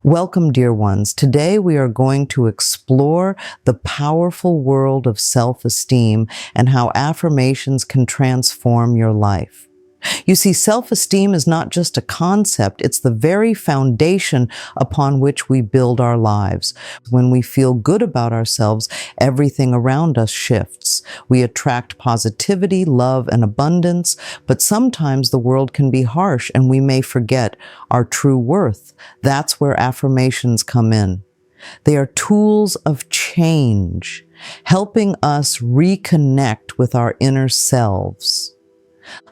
Welcome, dear ones. Today we are going to explore the powerful world of self-esteem and how affirmations can transform your life. You see, self-esteem is not just a concept, it's the very foundation upon which we build our lives. When we feel good about ourselves, everything around us shifts. We attract positivity, love, and abundance, but sometimes the world can be harsh and we may forget our true worth. That's where affirmations come in. They are tools of change, helping us reconnect with our inner selves.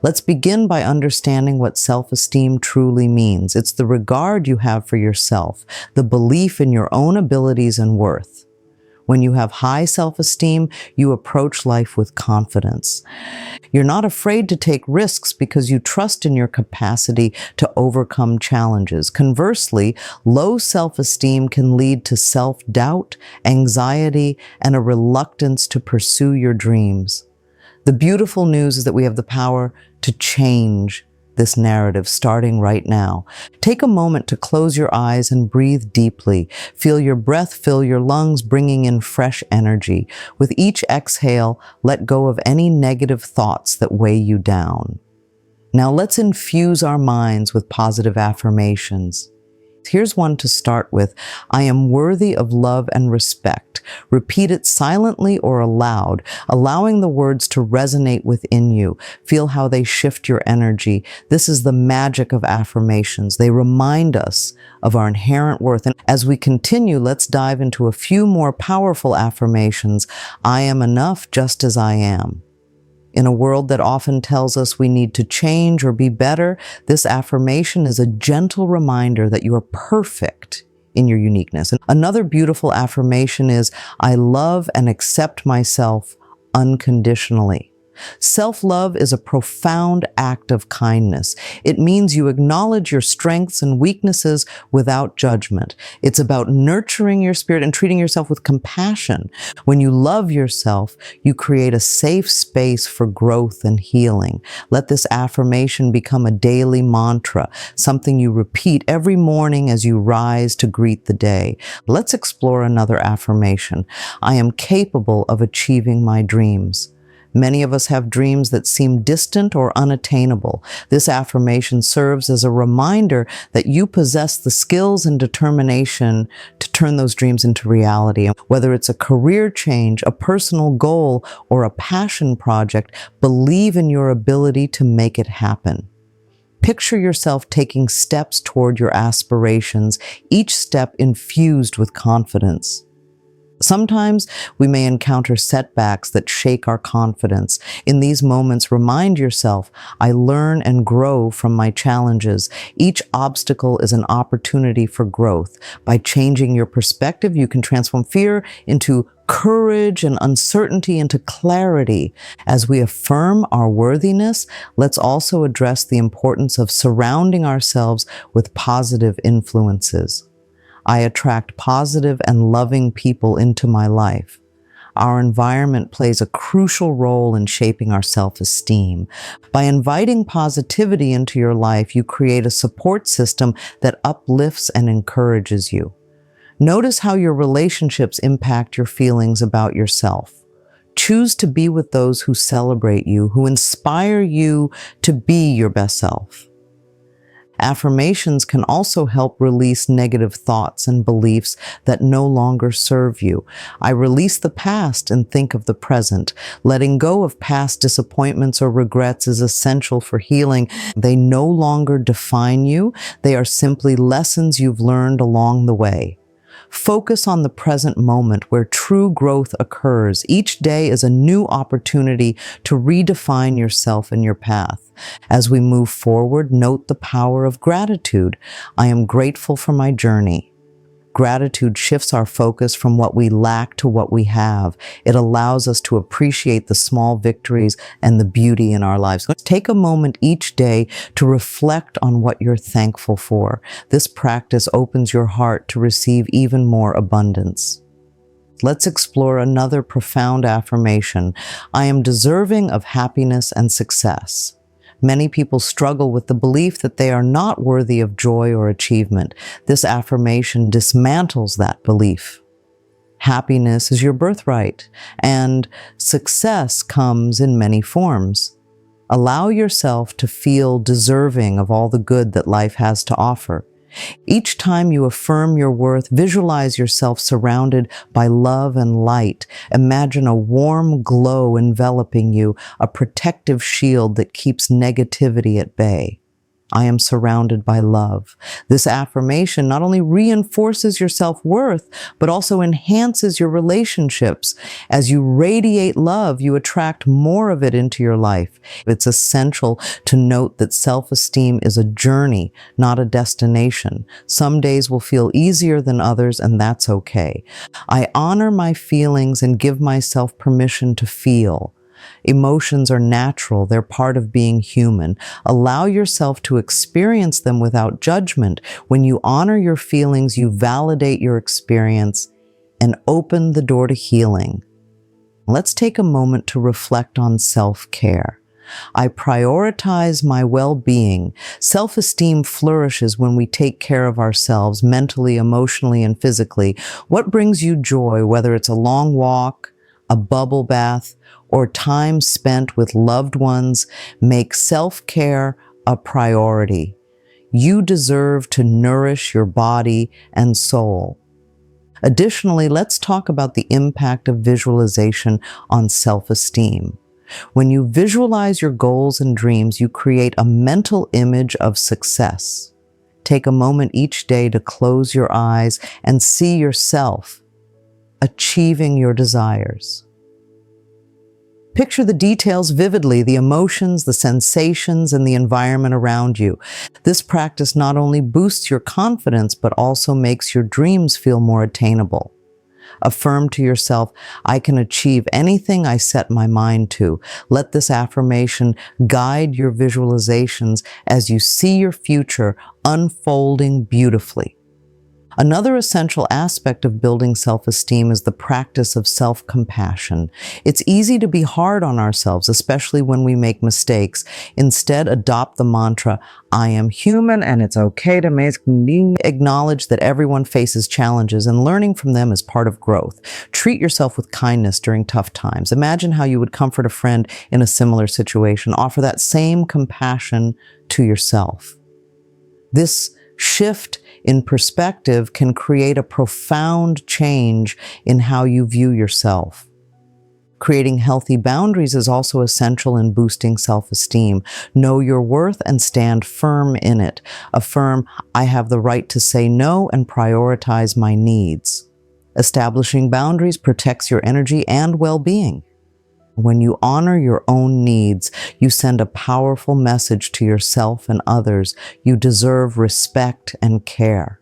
Let's begin by understanding what self-esteem truly means. It's the regard you have for yourself, the belief in your own abilities and worth. When you have high self-esteem, you approach life with confidence. You're not afraid to take risks because you trust in your capacity to overcome challenges. Conversely, low self-esteem can lead to self-doubt, anxiety, and a reluctance to pursue your dreams. The beautiful news is that we have the power to change this narrative starting right now. Take a moment to close your eyes and breathe deeply. Feel your breath fill your lungs, bringing in fresh energy. With each exhale, let go of any negative thoughts that weigh you down. Now let's infuse our minds with positive affirmations. Here's one to start with. I am worthy of love and respect. Repeat it silently or aloud, allowing the words to resonate within you. Feel how they shift your energy. This is the magic of affirmations. They remind us of our inherent worth. And as we continue, let's dive into a few more powerful affirmations. I am enough just as I am. In a world that often tells us we need to change or be better, this affirmation is a gentle reminder that you are perfect in your uniqueness. And another beautiful affirmation is, I love and accept myself unconditionally. Self-love is a profound act of kindness. It means you acknowledge your strengths and weaknesses without judgment. It's about nurturing your spirit and treating yourself with compassion. When you love yourself, you create a safe space for growth and healing. Let this affirmation become a daily mantra, something you repeat every morning as you rise to greet the day. Let's explore another affirmation. I am capable of achieving my dreams. Many of us have dreams that seem distant or unattainable. This affirmation serves as a reminder that you possess the skills and determination to turn those dreams into reality. Whether it's a career change, a personal goal, or a passion project, believe in your ability to make it happen. Picture yourself taking steps toward your aspirations, each step infused with confidence. Sometimes we may encounter setbacks that shake our confidence. In these moments, remind yourself, I learn and grow from my challenges. Each obstacle is an opportunity for growth. By changing your perspective, you can transform fear into courage and uncertainty into clarity. As we affirm our worthiness, let's also address the importance of surrounding ourselves with positive influences. I attract positive and loving people into my life. Our environment plays a crucial role in shaping our self-esteem. By inviting positivity into your life, you create a support system that uplifts and encourages you. Notice how your relationships impact your feelings about yourself. Choose to be with those who celebrate you, who inspire you to be your best self. Affirmations can also help release negative thoughts and beliefs that no longer serve you. I release the past and think of the present. Letting go of past disappointments or regrets is essential for healing. They no longer define you. They are simply lessons you've learned along the way. Focus on the present moment where true growth occurs. Each day is a new opportunity to redefine yourself and your path. As we move forward, note the power of gratitude. I am grateful for my journey. Gratitude shifts our focus from what we lack to what we have. It allows us to appreciate the small victories and the beauty in our lives. Take a moment each day to reflect on what you're thankful for. This practice opens your heart to receive even more abundance. Let's explore another profound affirmation. I am deserving of happiness and success. Many people struggle with the belief that they are not worthy of joy or achievement. This affirmation dismantles that belief. Happiness is your birthright, and success comes in many forms. Allow yourself to feel deserving of all the good that life has to offer. Each time you affirm your worth, visualize yourself surrounded by love and light. Imagine a warm glow enveloping you, a protective shield that keeps negativity at bay. I am surrounded by love. This affirmation not only reinforces your self-worth, but also enhances your relationships. As you radiate love, you attract more of it into your life. It's essential to note that self-esteem is a journey, not a destination. Some days will feel easier than others, and that's okay. I honor my feelings and give myself permission to feel. Emotions are natural, they're part of being human. Allow yourself to experience them without judgment. When you honor your feelings, you validate your experience and open the door to healing. Let's take a moment to reflect on self-care. I prioritize my well-being. Self-esteem flourishes when we take care of ourselves mentally, emotionally, and physically. What brings you joy, whether it's a long walk, a bubble bath, or time spent with loved ones? Make self-care a priority. You deserve to nourish your body and soul. Additionally, let's talk about the impact of visualization on self-esteem. When you visualize your goals and dreams, you create a mental image of success. Take a moment each day to close your eyes and see yourself achieving your desires. Picture the details vividly, the emotions, the sensations, and the environment around you. This practice not only boosts your confidence, but also makes your dreams feel more attainable. Affirm to yourself, I can achieve anything I set my mind to. Let this affirmation guide your visualizations as you see your future unfolding beautifully. Another essential aspect of building self-esteem is the practice of self-compassion. It's easy to be hard on ourselves, especially when we make mistakes. Instead, adopt the mantra, I am human and it's okay to make mistakes. Acknowledge that everyone faces challenges and learning from them is part of growth. Treat yourself with kindness during tough times. Imagine how you would comfort a friend in a similar situation. Offer that same compassion to yourself. This shift in perspective can create a profound change in how you view yourself. Creating healthy boundaries is also essential in boosting self-esteem. Know your worth and stand firm in it. Affirm, I have the right to say no and prioritize my needs. Establishing boundaries protects your energy and well-being. When you honor your own needs, you send a powerful message to yourself and others. You deserve respect and care.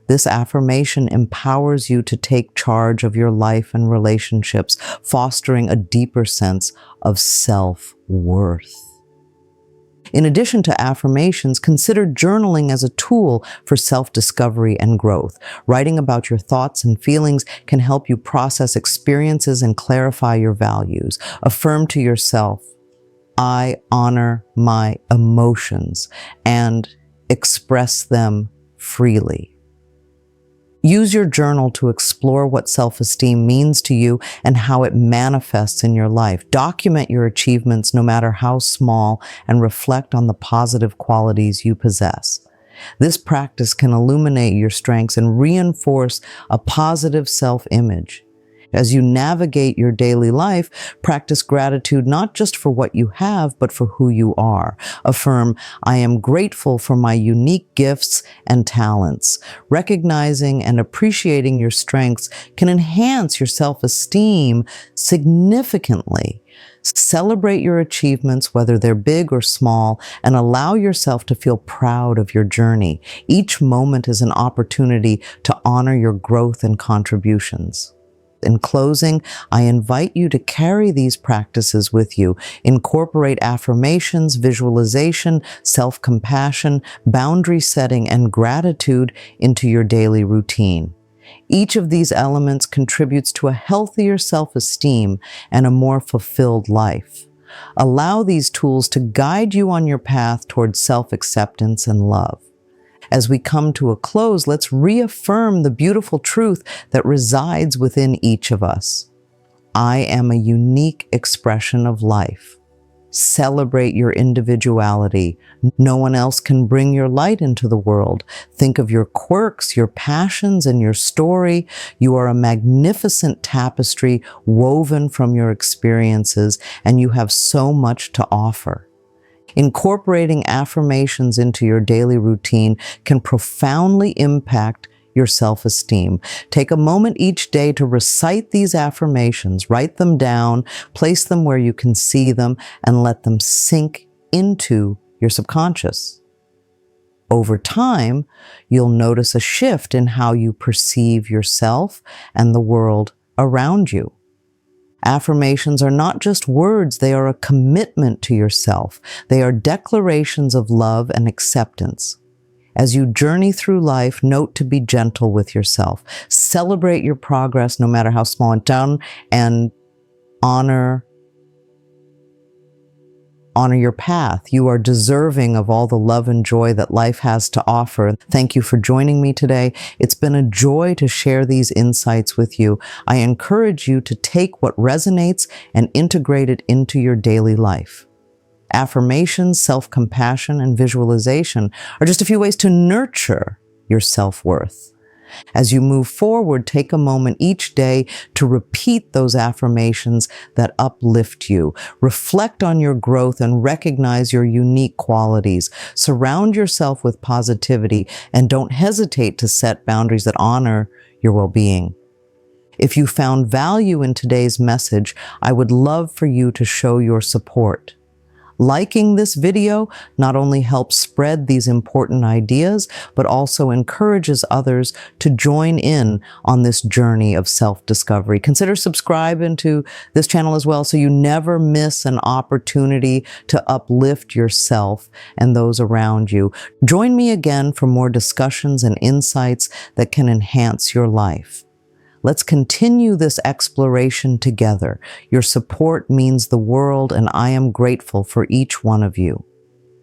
This affirmation empowers you to take charge of your life and relationships, fostering a deeper sense of self-worth. In addition to affirmations, consider journaling as a tool for self-discovery and growth. Writing about your thoughts and feelings can help you process experiences and clarify your values. Affirm to yourself, I honor my emotions and express them freely. Use your journal to explore what self-esteem means to you and how it manifests in your life. Document your achievements, no matter how small, and reflect on the positive qualities you possess. This practice can illuminate your strengths and reinforce a positive self-image. As you navigate your daily life, practice gratitude not just for what you have, but for who you are. Affirm, I am grateful for my unique gifts and talents. Recognizing and appreciating your strengths can enhance your self-esteem significantly. Celebrate your achievements, whether they're big or small, and allow yourself to feel proud of your journey. Each moment is an opportunity to honor your growth and contributions. In closing, I invite you to carry these practices with you. Incorporate affirmations, visualization, self-compassion, boundary setting, and gratitude into your daily routine. Each of these elements contributes to a healthier self-esteem and a more fulfilled life. Allow these tools to guide you on your path towards self-acceptance and love. As we come to a close, let's reaffirm the beautiful truth that resides within each of us. I am a unique expression of life. Celebrate your individuality. No one else can bring your light into the world. Think of your quirks, your passions, and your story. You are a magnificent tapestry woven from your experiences, and you have so much to offer. Incorporating affirmations into your daily routine can profoundly impact your self-esteem. Take a moment each day to recite these affirmations, write them down, place them where you can see them, and let them sink into your subconscious. Over time, you'll notice a shift in how you perceive yourself and the world around you. Affirmations are not just words, they are a commitment to yourself. They are declarations of love and acceptance. As you journey through life, note to be gentle with yourself. Celebrate your progress, no matter how small and honor your path. You are deserving of all the love and joy that life has to offer. Thank you for joining me today. It's been a joy to share these insights with you. I encourage you to take what resonates and integrate it into your daily life. Affirmations, self-compassion, and visualization are just a few ways to nurture your self-worth. As you move forward, take a moment each day to repeat those affirmations that uplift you. Reflect on your growth and recognize your unique qualities. Surround yourself with positivity and don't hesitate to set boundaries that honor your well-being. If you found value in today's message, I would love for you to show your support. Liking this video not only helps spread these important ideas, but also encourages others to join in on this journey of self-discovery. Consider subscribing to this channel as well so you never miss an opportunity to uplift yourself and those around you. Join me again for more discussions and insights that can enhance your life. Let's continue this exploration together. Your support means the world, and I am grateful for each one of you.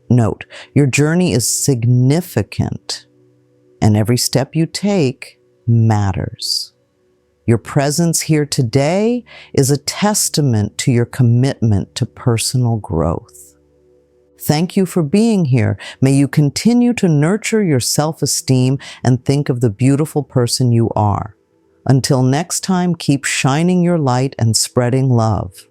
Note, your journey is significant, and every step you take matters. Your presence here today is a testament to your commitment to personal growth. Thank you for being here. May you continue to nurture your self-esteem and think of the beautiful person you are. Until next time, keep shining your light and spreading love.